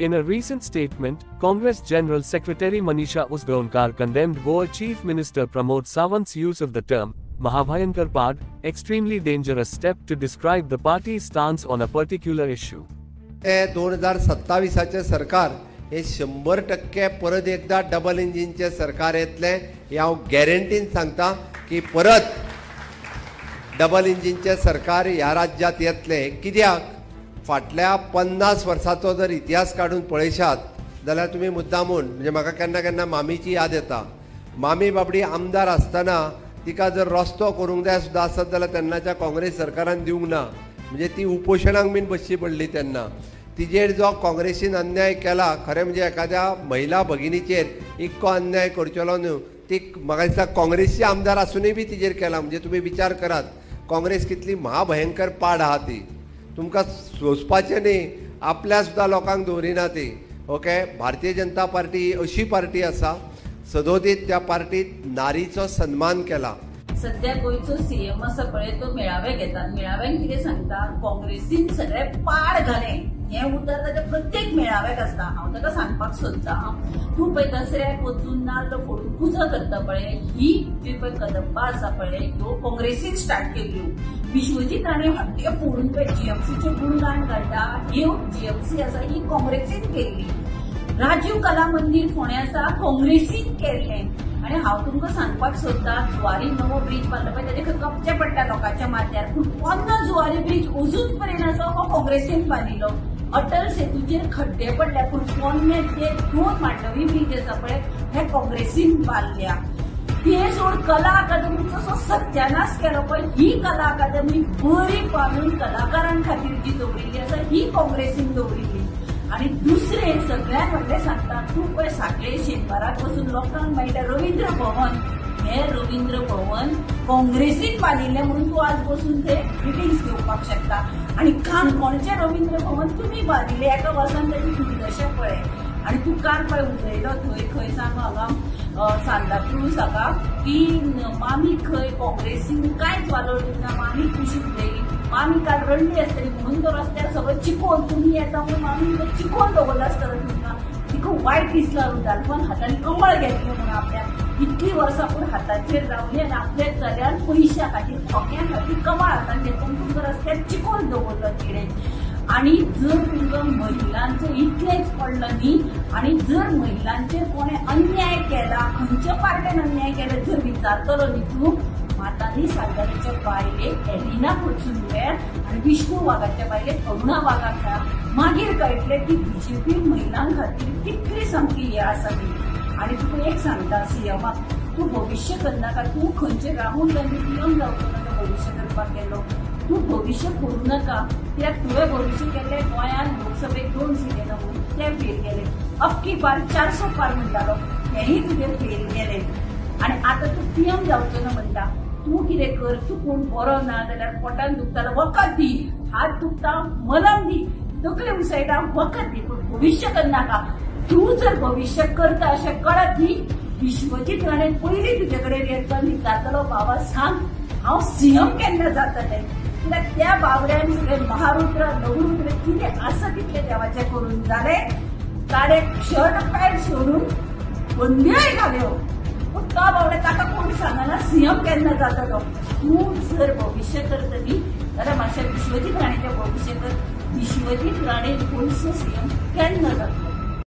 In a recent statement, Congress General Secretary Manisha Usgaonkar condemned Goa Chief Minister Pramod Sawant's use of the term Mahabhayankar Pad, extremely dangerous step to describe the party's stance on a particular issue. 2027 सरकार हे 100% परत एकदा double इंजिनचे सरकार येतले हे हांव गॅरंटीन सांगता की परत डबल इंजिनचे सरकार ह्या राज्यात येतले कित्याक फाटल्या 50 वर्सांचो जर इतिहास काढून पळयशात जाल्यार तुम्ही मुद्दामून म्हणजे म्हाका केन्ना केन्ना मामीची याद येता मामी बाबडी आमदार आसतना तिका जर रस्तो करूंक जाय सुद्दां आसत जाल्यार तेन्नाच्या काँग्रेस सरकारान दिवंक ना म्हणजे ती उपोशणाक बीन बसची पडली तेन्ना तिजेर जो काँग्रेसीन अन्याय केला खरें म्हणजे एखाद्या महिला भगिनीचेर इतको अन्याय करचेलो न्हू ती म्हाका दिसता काँग्रेसची आमदार आसूनय बी तिजेर केला म्हणजे तुम्ही विचार करात काँग्रेस कितली महाभयंकर पाड आहा ती तुमकां सोंसपाचें न्ही आपल्या सुद्दां लोकांक दवरिना ती ओके भारतीय जनता पार्टी अशी पार्टी आसा सदोदीत त्या पार्टीत नारीचो सन्मान केला सध्या गोयचो सीएम आसा पळय तो मेळावे घेतात मेळाव्यान कितें सांगता काँग्रेसीन सगळे पाड घाले हे उतर ताच्या प्रत्येक मेळाव्याक आसता हांव ताका सांगपाक सोदता तूं पळय दसऱ्याक वचून नाल्ल फोडून पुजा करता पळय ही जी पळय कदंबा आसा पळय ह्यो काँग्रेसीन स्टार्ट केल्ल्यो विश्वजीत राणे हड्डे फोडून पळय जीएमसीचे गुणगान काडटा ह्यो जीएमसी आसा ही काँग्रेसीन केल्ली राजीव कला मंदिर फोंड्या आसा काँग्रेसीन केल्लें आणि हांव तुमकां सांगपाक सोदता जुवारी नवो ब्रिज बांदलो पळय ताचे कपचे पडटा लोकांच्या माथ्यार पूण पोरनो जुवारी ब्रिज अजून पर्यंत आसा हो काँग्रेसीन बांदिल्लो अटल सेतूचेर खड्डे पडल्या पूण पोरने ते 2 मांडवी ब्रिज आसा पळय हे काँग्रेसीन बांदल्या ते सोड कला अकादमीचो जो सत्यानाश केलो पळय ही कला अकादमी बरी बांदून कलाकारां खातीर जी दवरिल्ली आसा ही काँग्रेसीन दवरिल्ली आणि दुसरे सगळ्यात व्हडले सांगता तूं पळय साखळे शेनवाराक वचून लोकांक मेळटा रवींद्र भवन हे रवींद्र भवन काँग्रेसीन बांदिल्लें म्हणून तूं आज बसून ते मिटिंग्स घेवपाक शकता आणि काणकोणचें रवींद्र भवन तुमी बांदिल्लें एका वर्सान ताची दुर्दशा पळय आणि तूं काल पळय उलयलो थंय खंय सांग हांगा सांताक्रूज हाका की मामी खंय काँग्रेसीन कांयच वालोर दिना मामी खुशी उलयली मामी काल रडली आसतली म्हणून तो रस्त्यार सगळं चिकोल तुम्ही येता म्हणून मामी चिकोल दवरला आसतलो तुमकां तिका वायट दिसला उदालपण हातांनी कमळ घेतली म्हणून आपल्या इतली वर्सां पूण हाताचेर रावली आनी आपल्या चल्यान पयशा खातीर ठोक्यां खातीर कमळ हातान घेतून तुमकां रस्त्यार चिकोल दवरलो तिडे आणि जर तुमकां महिलांचें इतलेंच पडलं न्ही आणि जर महिलांचेर कोणें अन्याय केला खंयच्या पार्ट्यान अन्याय केला जर विचारतलो न्ही तूं मातानी सागराच्या बायले एलिना पोर्चुगेर आणि विष्णू वाघाच्या बायले अरुणा वाघाक मागीर कळटलें की बीजेपी महिलां खातीर कितली सामकी हे आसा ती आणि तुका एक सांगता सीएमाक तूं भविष्य करनाका तूं खंयचे राहुल गांधी पीएम जावचो नाका भविष्य करपाक गेलो तूं भविष्य करूं नाका कित्याक तुवें भविष्य केल्लें गोंयांत लोकसभेक 2 सीट येना म्हणून ते फेल गेले अबकी बार 400 पार म्हणटालो हेंय तुवें फेल गेले आणि आता तूं पीएम जावचो ना म्हणटा तूं कितें कर तूं कोण बरो ना जाल्यार पोटान दुखतालो वखद दी हात दुखता मलम दी तकले उसळटा वखद दी पूण भविष्य करनाका तूं जर भविष्य करता अशें कळत न्ही विश्वजीत राणे पयलीं तुजे कडेन येतलो न्ही जातलो बाबा सांग हांव सीएम केन्ना जातलें कित्याक त्या बाबड्यान सगळे महारुद्र लघुरुद्र कितें आसा तितलें देवाचें करून जालें ताणें शर्ट पॅन्ट सोडून बंद्योय घाल्यो पूण तो बाबड्या ताका कोण सांगना सीएम केन्ना जातलो तूं जर भविष्य करतली जाल्यार मातशें विश्वजीत राणेचें भविष्य कर विश्वजीत राणे गोंयचो सीएम केन्ना जातलो